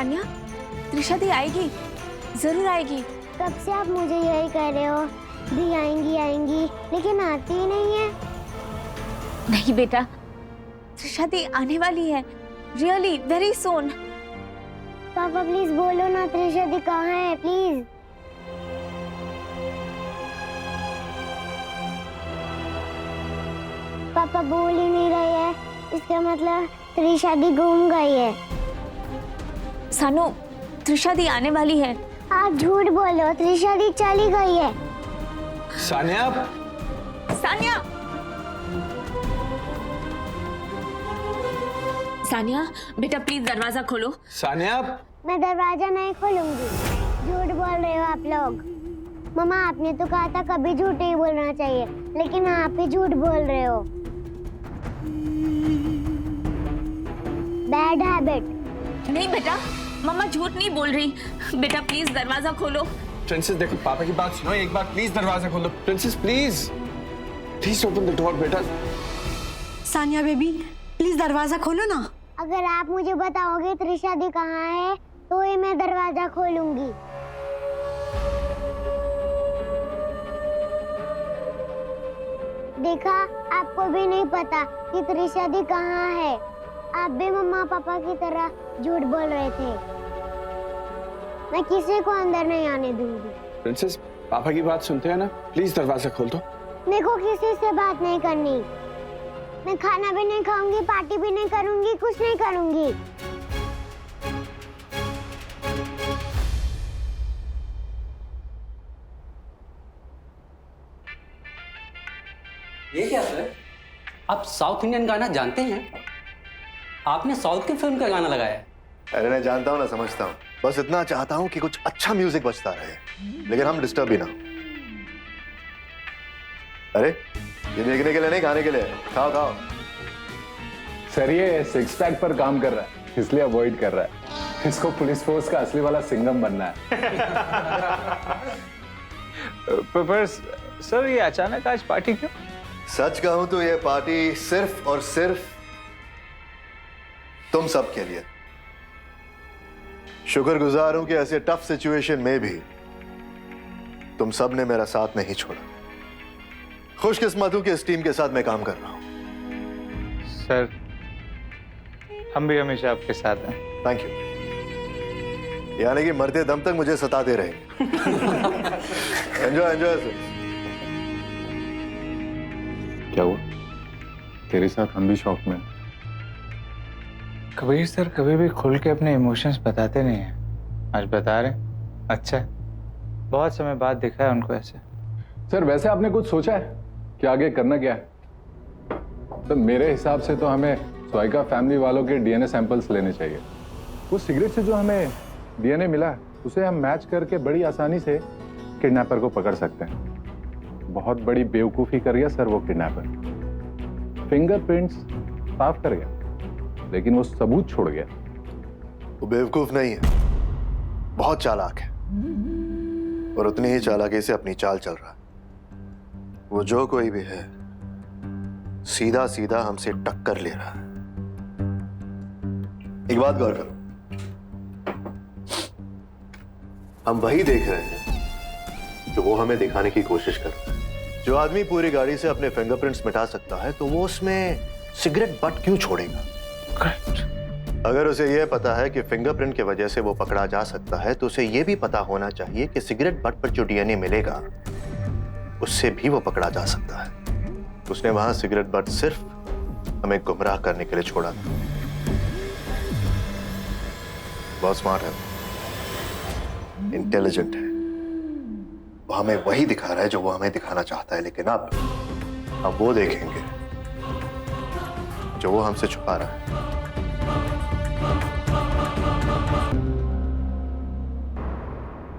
सानिया, त्रिशा दी आएगी, जरूर आएगी। कब से आप मुझे यही कह रहे हो, दी आएंगी आएंगी, लेकिन आती ही नहीं है। नहीं बेटा, त्रिशा दी आने वाली है, रियली वेरी सून। पापा प्लीज बोलो ना, त्रिशा दी कहाँ है प्लीज। पापा बोल ही नहीं रहे हैं, इसका मतलब त्रिशा दी घूम गई है। सानू, त्रिशा दी आने वाली है। आप झूठ बोलो, त्रिशा दी चली गई है। सानिया, सानिया, सानिया बेटा प्लीज दरवाजा खोलो। सानिया, मैं दरवाजा नहीं खोलूंगी। झूठ बोल रहे हो आप लोग। मम्मा आपने तो कहा था कभी झूठ नहीं बोलना चाहिए, लेकिन आप ही झूठ बोल रहे हो। Bad habit. नहीं बेटा, मम्मा झूठ नहीं बोल रही। बेटा प्लीज दरवाजा खोलो। प्रिंसेस देखो, पापा की बात सुनो एक बार, प्लीज दरवाजा खोलो। Princess please, please open the door बेटा। सानिया बेबी प्लीज दरवाजा खोलो ना। अगर आप मुझे बताओगे त्रिशा दी कहाँ है, तो ही मैं दरवाजा खोलूंगी। देखा, आपको भी नहीं पता कि त्रिशा दी कहाँ है। आप भी मम्मा पापा की तरह झूठ बोल रहे थे। मैं किसी को अंदर नहीं आने दूंगी। प्रिंसेस, पापा की बात सुनते हैं ना, प्लीज दरवाजा खोल दो। मेरे को किसी से बात नहीं करनी। मैं खाना भी नहीं खाऊंगी, पार्टी भी नहीं करूंगी, कुछ नहीं करूंगी। ये क्या सर? आप साउथ इंडियन गाना जानते हैं? आपने साउथ की फिल्म का गाना लगाया है। अरे मैं जानता हूँ ना, समझता हूँ। बस इतना चाहता हूँ कि कुछ अच्छा म्यूजिक बजता रहे, लेकिन हम डिस्टर्ब भी ना हो। अरे ये देखने के लिए नहीं, खाने के लिए। खाओ खाओ। सर ये सिक्स पैक पर काम कर रहा है, इसलिए अवॉइड कर रहा है। इसको पुलिस फोर्स का असली वाला सिंघम बनना है। पर सर ये अचानक आज पार्टी क्यों? सच कहूं तो ये पार्टी सिर्फ और सिर्फ तुम सब के लिए। शुक्रगुजार हूं कि ऐसे टफ सिचुएशन में भी तुम सब ने मेरा साथ नहीं छोड़ा। खुशकिस्मत हूं कि इस टीम के साथ मैं काम कर रहा हूं। सर हम भी हमेशा आपके साथ हैं। Thank you. यानी कि मरते दम तक मुझे सताते रहे। Enjoy enjoy sir. क्या हुआ? तेरे साथ हम भी शौक में। कबीर सर कभी भी खुल के अपने इमोशंस बताते नहीं हैं, आज बता रहे। अच्छा है, बहुत समय बाद दिखा है उनको ऐसे। सर वैसे आपने कुछ सोचा है कि आगे करना क्या है? तो मेरे हिसाब से तो हमें स्वाइका फैमिली वालों के डीएनए सैंपल्स लेने चाहिए। वो सिगरेट से जो हमें डीएनए मिला उसे हम मैच करके बड़ी आसानी से किडनैपर को पकड़ सकते हैं। बहुत बड़ी बेवकूफ़ी कर गया सर वो किडनैपर। फिंगरप्रिंट्स साफ कर गया, लेकिन वो सबूत छोड़ गया। वो बेवकूफ नहीं है, बहुत चालाक है, और उतनी ही चालाकी से अपनी चाल चल रहा है। वो जो कोई भी है, सीधा सीधा हमसे टक्कर ले रहा है। एक बात गौर करो, हम वही देख रहे हैं जो वो हमें दिखाने की कोशिश कर रहा है। जो आदमी पूरी गाड़ी से अपने फिंगरप्रिंट्स मिटा सकता है, तो वो उसमें सिगरेट बट क्यों छोड़ेगा? अगर उसे यह पता है कि फिंगरप्रिंट की वजह से वो पकड़ा जा सकता है, तो उसे यह भी पता होना चाहिए कि सिगरेट बट पर जो डीएनए मिलेगा उससे भी वो पकड़ा जा सकता है। उसने वहां सिगरेट बट सिर्फ हमें गुमराह करने के लिए छोड़ा था। बहुत स्मार्ट है, इंटेलिजेंट है। वो हमें वही दिखा रहा है जो वो हमें दिखाना चाहता है, लेकिन अब हम वो देखेंगे जो वो हमसे छुपा रहा है।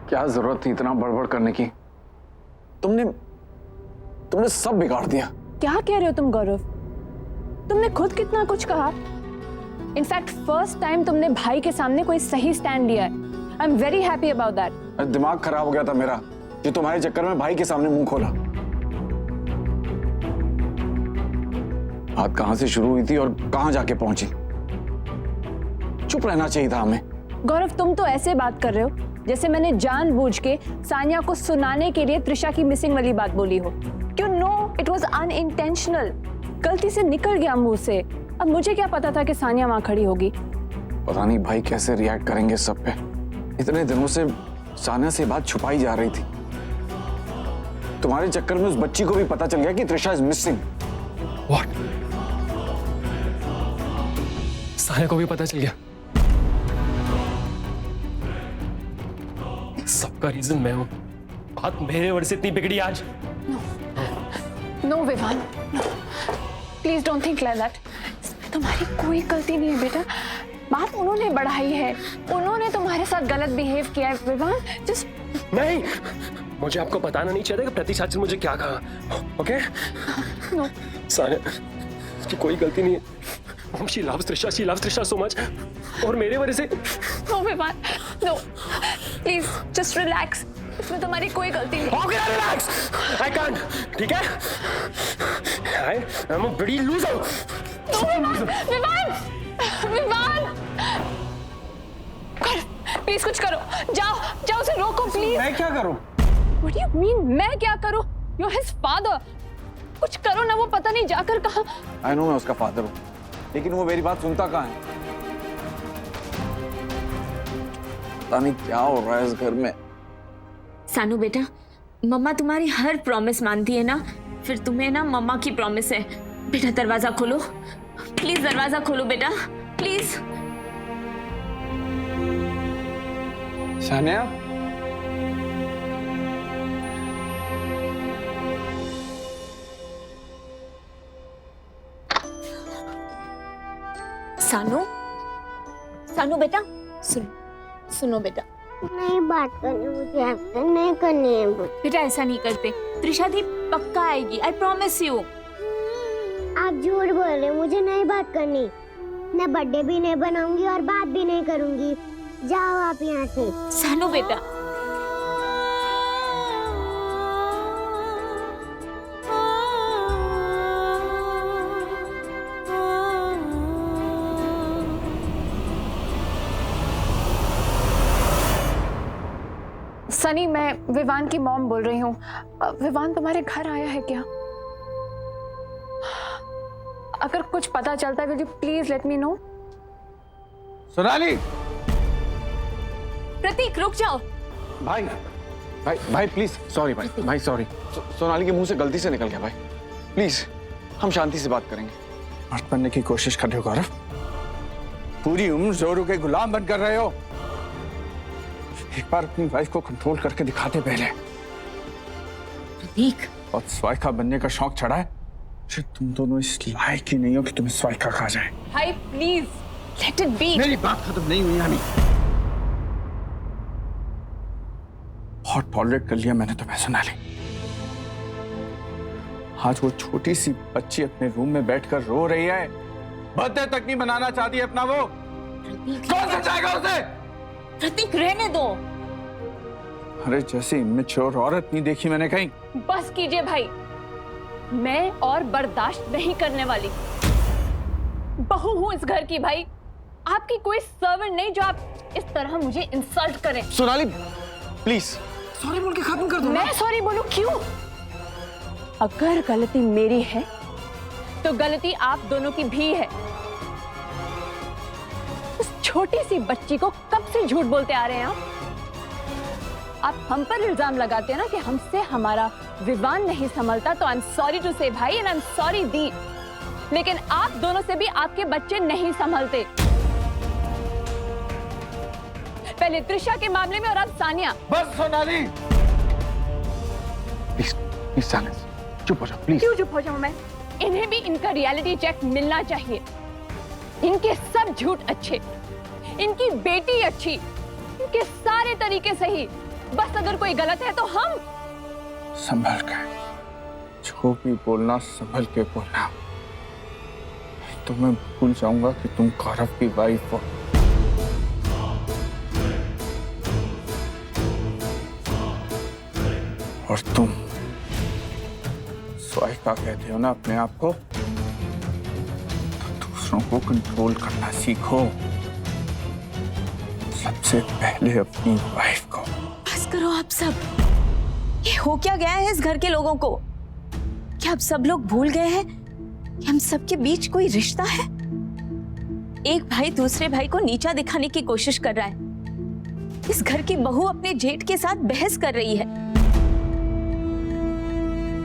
क्या जरूरत थी इतना बड़बड़ करने की? तुमने सब बिगाड़ दिया। क्या कह रहे हो तुम गौरव? तुमने खुद कितना कुछ कहा। इनफैक्ट फर्स्ट टाइम तुमने भाई के सामने कोई सही स्टैंड लिया है। I am very happy about that. दिमाग खराब हो गया था मेरा, जो तुम्हारे चक्कर में भाई के सामने मुंह खोला। बात कहां से शुरू हुई थी और कहां जाके पहुंची? चुप रहना चाहिए था हमें। गौरव, तुम तो ऐसे बात कर रहे हो जैसे मैंने जानबूझ के सानिया को सुनाने के लिए त्रिशा की मिसिंग वाली बात बोली हो। You know it was unintentional, गलती से निकल गया मुंह से। अब मुझे क्या पता था कि सानिया वहां खड़ी होगी। पता नहीं भाई कैसे रिएक्ट करेंगे सब पे। इतने दिनों से सानिया से बात छुपाई जा रही थी। तुम्हारे चक्कर में उस बच्ची को भी पता चल गया कि Trisha is missing. What? Sania को भी पता चल गया? सबका रीजन मैं हूं। बात मेरे वजह से इतनी बिगड़ी आज। No Vivaan, please don't think like that. इसमें तुम्हारी कोई गलती नहीं है बेटा। बात उन्होंने बढ़ाई है, उन्होंने तुम्हारे साथ गलत बिहेव किया है विवान। जस्ट नहीं, मुझे आपको बताना नहीं चाहिए कि प्रतीक चाची ने मुझे क्या कहा। ओके? नो, सानिया की कोई गलती नहीं है। She loves Trisha so much। और मेरे वजह से। No Vivaan, no, please just relax. इसमें तुम्हारी कोई गलती नहीं। Okay, relax। I can't। ठीक है? I'm a bloody loser। Vivaan, Vivaan, please कुछ करो। जाओ उसे रोको प्लीज। मैं क्या करूं? What do you mean मैं क्या करूं? You're his father। कुछ करो ना, वो पता नहीं जाकर कहाँ। I know मैं उसका फादर हूं, लेकिन वो मेरी बात सुनता कहाँ है? पता नहीं क्या हो रहा है इस घर में। सानू बेटा, मम्मा तुम्हारी हर प्रॉमिस मानती है ना, फिर तुम्हें ना मम्मा की प्रॉमिस है। बेटा दरवाजा खोलो, प्लीज दरवाजा खोलो बेटा, प्लीज। सानिया, सानू बेटा, सुनो बेटा। नहीं बात करनी मुझे आपसे, नहीं करनी है मुझे। बेटा ऐसा नहीं करते, त्रिशा दी पक्का आएगी, आई प्रॉमिस यू। आप झूठ बोल रहे हो, मुझे नहीं बात करनी। मैं बर्थडे भी नहीं बनाऊंगी और बात भी नहीं करूंगी। जाओ आप यहाँ से। सानू बेटा, सनी, मैं विवान की मॉम बोल रही हूँ। विवान तुम्हारे घर आया है क्या? अगर कुछ पता चलता है will you please let me know. Sonali. Prateek रुक जाओ। भाई भाई भाई प्लीज, सॉरी भाई सॉरी। सोनाली के मुंह से गलती से निकल गया भाई। प्लीज हम शांति से बात करेंगे। मर्द बनने की कोशिश कर रहे हो गौरव? पूरी उम्र जोरू के गुलाम बनकर रहे हो। एक बार अपनी वाइफ को कंट्रोल करके दिखाते पहले। प्रतीक, और स्वाइका बनने का शौक चढ़ा है। तुम दोनों इस लायक ही नहीं हो कि तुम्हें स्वाइका कहा जाए। भाई प्लीज लेट इट बी। मेरी बात खत्म नहीं हुई यानी। बहुत टॉलरेट कर लिया मैंने तुम्हें सोनाली। आज वो छोटी सी बच्ची अपने रूम में बैठकर रो रही है, बर्थडे तक नहीं मनाना चाहती है अपना। वो कौन समझाएगा उसे? प्रतीक रहने दो। अरे जैसी इमेच्योर औरत नहीं देखी मैंने कहीं। बस कीजिए भाई, मैं और बर्दाश्त नहीं करने वाली। बहू हूं इस घर की भाई, आपकी कोई सर्वेंट नहीं जो आप इस तरह मुझे इंसल्ट करें। सोनाली प्लीज सॉरी बोल के खत्म कर दो। मैं सॉरी बोलूं क्यों? अगर गलती मेरी है तो गलती आप दोनों की भी है। उस छोटी सी बच्ची को कब से झूठ बोलते आ रहे हैं आप हम पर इल्जाम लगाते हैं ना कि हमसे हमारा विवान नहीं संभलता। तो आई एम सॉरी टू से भाई, एंड आई एम सॉरी दी, लेकिन आप दोनों से भी आपके बच्चे नहीं संभलते। पहले त्रिशा के मामले में और अब सानिया। बस सोनाली प्लीज प्लीज सानिया चुप हो जाओ प्लीज। क्यों चुप हो जाऊं मैं? इन्हें भी इनका रियलिटी चेक मिलना चाहिए। इनके सब झूठ अच्छे, इनकी बेटी अच्छी, इनके सारे तरीके सही। बस अगर कोई गलत है तो हम। संभल के, जो भी बोलना संभल के बोलना। तो मैं भूल जाऊंगा कि तुम गौरव की वाइफ हो। और तुम स्वाइका कहते हो ना अपने आप को, तो दूसरों को कंट्रोल करना सीखो। सब सबसे पहले अपनी वाइफ को। बस करो आप सब। ये हो क्या गया है इस घर के लोगों को? क्या अब सब लोग भूल गए हैं कि हम सबके बीच कोई रिश्ता है? एक भाई दूसरे भाई को नीचा दिखाने की कोशिश कर रहा है। इस घर की बहू अपने जेठ के साथ बहस कर रही है।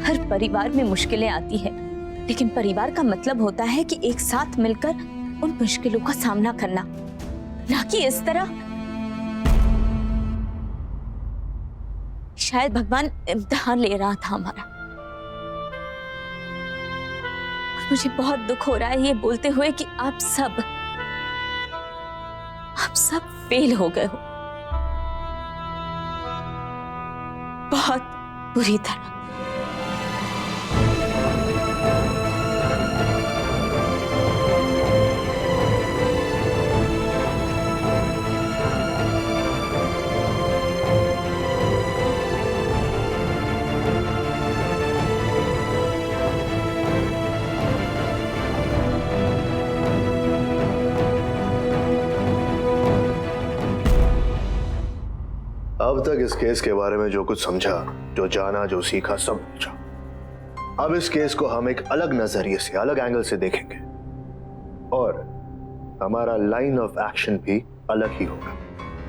हर परिवार में मुश्किलें आती है, लेकिन परिवार का मतलब होता है कि एक साथ मिलकर उन मुश्किलों का सामना करना, ना कि इस तरह। शायद भगवान इम्तिहान ले रहा था हमारा। और मुझे बहुत दुख हो रहा है ये बोलते हुए कि आप सब फेल हो गए हो, बहुत बुरी तरह। अब तक इस केस के बारे में जो कुछ समझा, जो जाना, जो सीखा, सब पूछा। अब इस केस को हम एक अलग नजरिए से, अलग एंगल से देखेंगे और हमारा लाइन ऑफ एक्शन भी अलग ही होगा।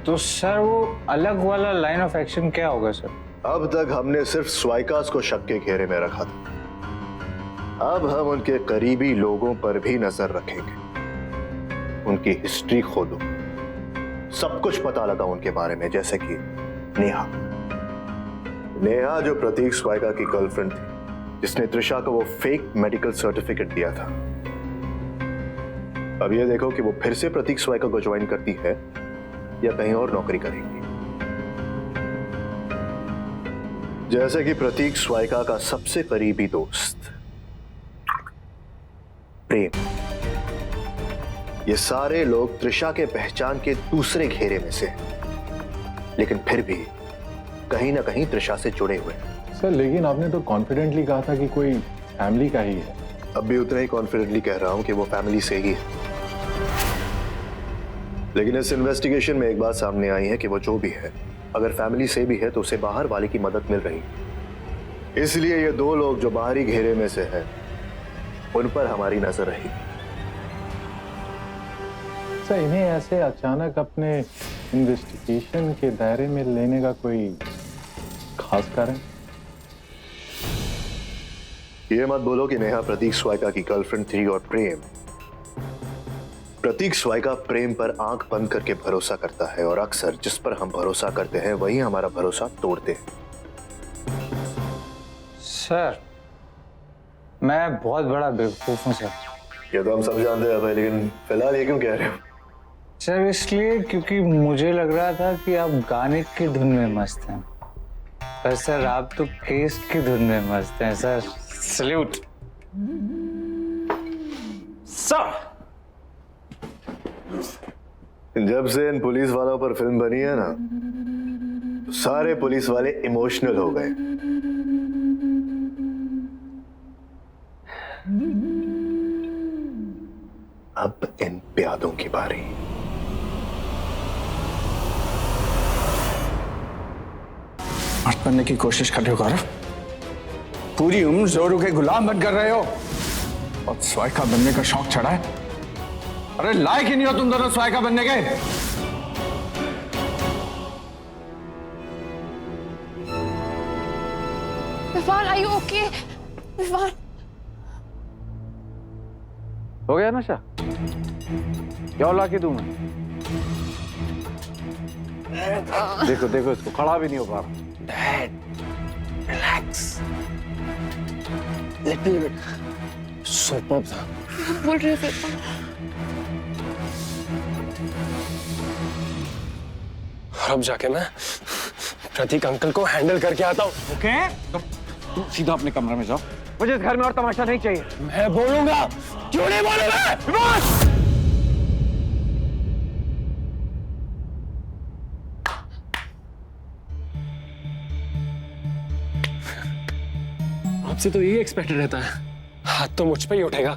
तो सर वो अलग वाला लाइन ऑफ एक्शन क्या होगा सर? अब तक हमने सिर्फ स्वाइकास को शक के घेरे में रखा था। अब हम उनके करीबी लोगों पर भी नजर रखेंगे। उनकी हिस्ट्री खोलो, सब कुछ पता लगा उनके बारे में, जैसे कि नेहा जो प्रतीक स्वाइका की गर्लफ्रेंड थी, जिसने त्रिशा को वो फेक मेडिकल सर्टिफिकेट दिया था। अब ये देखो कि वो फिर से प्रतीक स्वाइका को ज्वाइन करती है या कहीं और नौकरी करेगी। जैसे कि प्रतीक स्वाइका का सबसे करीबी दोस्त प्रेम। ये सारे लोग त्रिशा के पहचान के दूसरे घेरे में से, लेकिन फिर भी कहीं ना कहीं त्रिशा से जुड़े हुए हैं। सर लेकिन आपने तो कॉन्फिडेंटली कहा था कि कोई फैमिली का ही है। अब भी उतना ही कॉन्फिडेंटली कह रहा हूं कि वो फैमिली से ही है। लेकिन इस इन्वेस्टिगेशन में एक बात सामने आई है कि वो जो भी है, अगर फैमिली से भी है तो उसे बाहर वाले की मदद मिल रही है। इसलिए ये दो लोग जो बाहरी घेरे में से हैं, उन पर हमारी नजर रहेगी। सर इन्हें ऐसे अचानक अपने इन्वेस्टिगेशन के दायरे में लेने का कोई खास कारण? ये मत बोलो कि नेहा प्रतीक स्वाइका की गर्लफ्रेंड थी और प्रतीक स्वाइका प्रेम पर आंख बंद करके भरोसा करता है, और अक्सर जिस पर हम भरोसा करते हैं वही हमारा भरोसा तोड़ते हैं। सर मैं बहुत बड़ा बेवकूफ हूँ सर। ये तो हम सब जानते हैं भाई, लेकिन फिलहाल ये क्यों कह रहे हो? सर इसलिए क्योंकि मुझे लग रहा था कि आप गाने की धुन में मस्त हैं, पर सर आप तो केस की धुन में मस्त हैं सर। Salute sir. जब से इन पुलिस वालों पर फिल्म बनी है ना, तो सारे पुलिस वाले इमोशनल हो गए। अब इन प्यादों की बारी। मर्द बनने की कोशिश कर रहे हो गौरव? पूरी उम्र जोरू के गुलाम बन कर रहे हो और स्वाइका बनने का शौक चढ़ा है? अरे लायक ही नहीं हो तुम दोनों स्वाइका बनने के। Vivaan, are you okay? Vivaan, हो गया नशा? क्या ला के दूं मैं? देखो देखो इसको खड़ा भी नहीं हो पा रहा। Dad, relax. Little bit. Superb था। बोल रहे थे। अब जाके मैं प्रतीक अंकल को हैंडल करके आता हूँ। ओके? तुम सीधा अपने कमरे में जाओ। मुझे इस घर में और तमाशा नहीं चाहिए। मैं बोलूंगा, क्यों नहीं बोलूंगा? आपसे तो ये एक्सपेक्टेड रहता है, हाथ तो मुझ पे ही उठेगा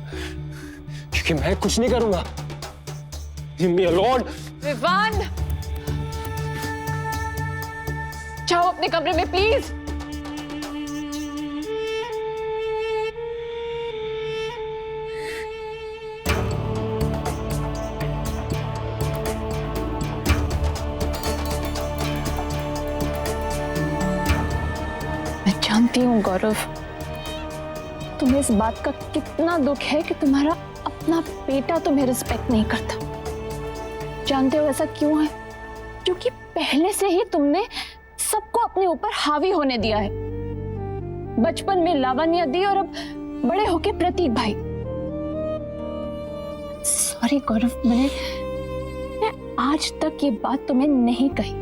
क्योंकि मैं कुछ नहीं करूंगा। Leave me alone. विवान, अपने कमरे में प्लीज। मैं जानती हूँ गौरव, तुम्हें इस बात का कितना दुख है कि तुम्हारा अपना बेटा तुम्हें रिस्पेक्ट नहीं करता। जानते हो ऐसा क्यों है? क्योंकि पहले से ही तुमने सबको अपने ऊपर हावी होने दिया है। बचपन में लावण्या दी और अब बड़े होके प्रतीक भाई। सॉरी गौरव, मैंने आज तक ये बात तुम्हें नहीं कही,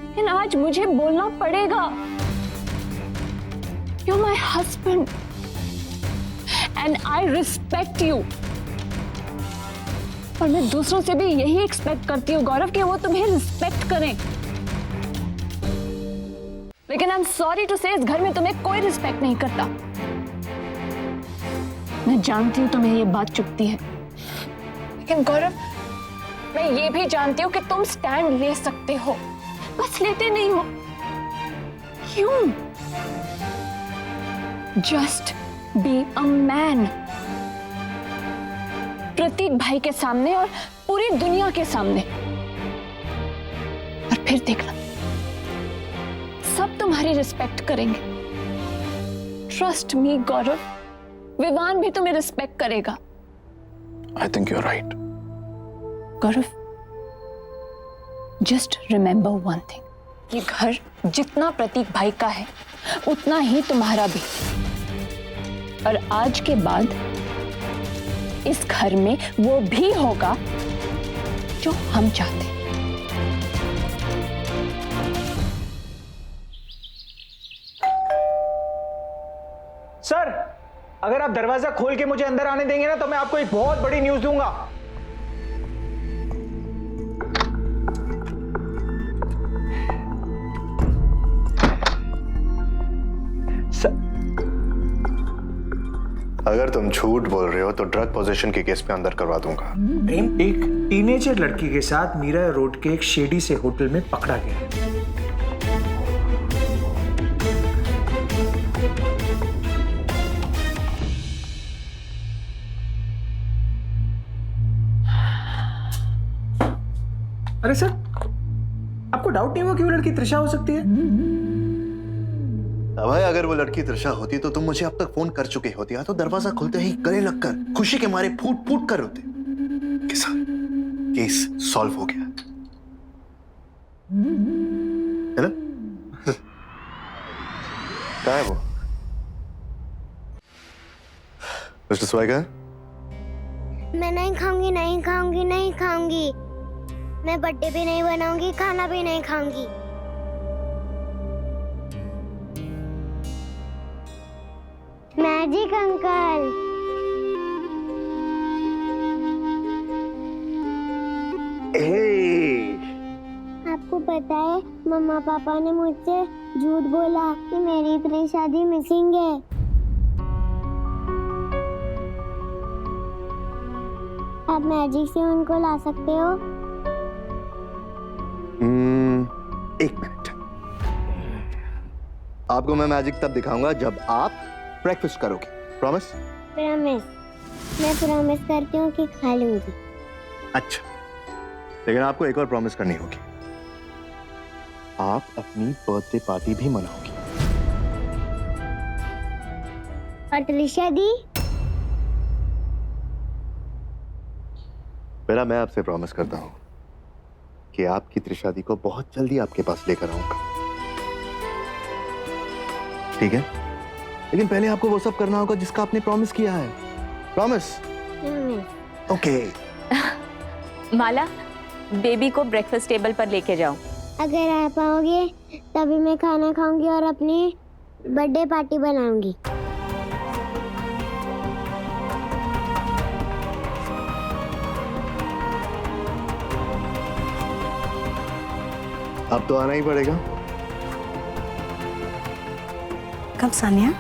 लेकिन आज मुझे बोलना पड़ेगा। You're my husband and I respect you। और मैं दूसरों से भी यही एक्सपेक्ट करती हूँ गौरव कि वो तुम्हें रिस्पेक्ट करें। लेकिन आई एम सॉरी टू से इस घर में तुम्हें कोई रिस्पेक्ट नहीं करता। मैं जानती हूँ तुम्हें ये बात चुभती है, लेकिन गौरव मैं ये भी जानती हूँ कि तुम स्टैंड ले सकते हो, बस लेते नहीं हो। क्यों? Just be a man. Prateek भाई के सामने और पूरी दुनिया के सामने। और फिर देखना, सब तुम्हारी रिस्पेक्ट करेंगे। ट्रस्ट मी गौरव, विवान भी तुम्हें रिस्पेक्ट करेगा। I think you are right. Gaurav, just remember one thing, ये घर जितना प्रतीक भाई का है उतना ही तुम्हारा भी। और आज के बाद इस घर में वो भी होगा जो हम चाहते हैं। सर, अगर आप दरवाजा खोल के मुझे अंदर आने देंगे ना तो मैं आपको एक बहुत बड़ी न्यूज़ दूंगा। अगर तुम झूठ बोल रहे हो तो ड्रग पोजीशन के केस पे अंदर करवा दूंगा। एक टीनेजर लड़की के साथ मीरा रोड के एक शेडी से होटल में पकड़ा गया। अरे सर, आपको डाउट नहीं हुआ कि वो लड़की त्रिशा हो सकती है? भाई, अगर वो लड़की त्रिशा होती तो तुम मुझे अब तक फोन कर चुके होते, या तो दरवाजा खुलते ही गले लगकर खुशी के मारे फूट फूट कर रोते। केस सॉल्व हो गया है ना? क्या है वो? मिस्टर स्वाइगा, मैं नहीं खाऊंगी, नहीं खाऊंगी, नहीं खाऊंगी। मैं बर्थडे भी नहीं बनाऊंगी, खाना भी नहीं खाऊंगी। मैजिक अंकल, आपको पता है मम्मा पापा ने मुझसे झूठ बोला कि मेरी इतनी शादी मिसिंग है। आप मैजिक से उनको ला सकते हो? एक मिनट, आपको मैं मैजिक तब दिखाऊंगा जब आप ब्रेकफास्ट करोगे। प्रॉमिस? प्रॉमिस। मैं प्रॉमिस करती हूँ कि खा लूंगी। अच्छा, लेकिन आपको एक और प्रॉमिस करनी होगी। आप अपनी बर्थडे पार्टी भी मनाओगी। और त्रिशा दी? मेरा, मैं आपसे प्रॉमिस करता हूँ कि आपकी त्रिशा दी को बहुत जल्दी आपके पास लेकर आऊंगा। ठीक है? लेकिन पहले आपको वो सब करना होगा जिसका आपने प्रॉमिस किया है। प्रॉमिस? ओके। माला, बेबी को ब्रेकफास्ट टेबल पर लेके जाओ। अगर आ पाओगे तभी मैं खाना खाऊंगी और अपनी बर्थडे पार्टी बनाऊंगी। अब तो आना ही पड़ेगा। कब सानिया?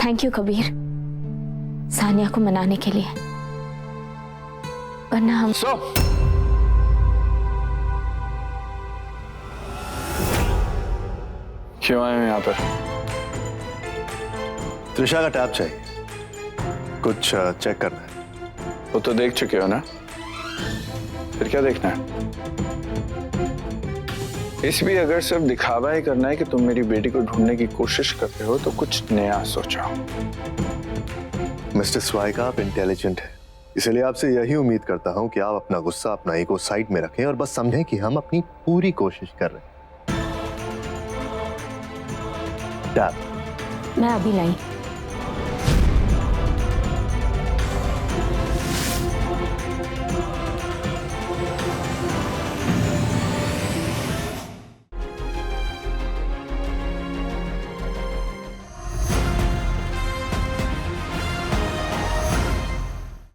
थैंक यू कबीर, सानिया को मनाने के लिए, वरना हम क्यों आए हो यहाँ पर? त्रिशा का टैब चाहिए, कुछ चेक करना है। वो तो देख चुके हो ना, फिर क्या देखना है? इस भी अगर सिर्फ दिखावा ही करना है कि तुम मेरी बेटी को ढूंढने की कोशिश करते हो तो कुछ नया सोचो। मिस्टर स्वाइका, आप इंटेलिजेंट हैं, इसलिए आपसे यही उम्मीद करता हूं कि आप अपना गुस्सा, अपना ईगो साइड में रखें और बस समझें कि हम अपनी पूरी कोशिश कर रहे हैं। टैब मैं अभी लाई।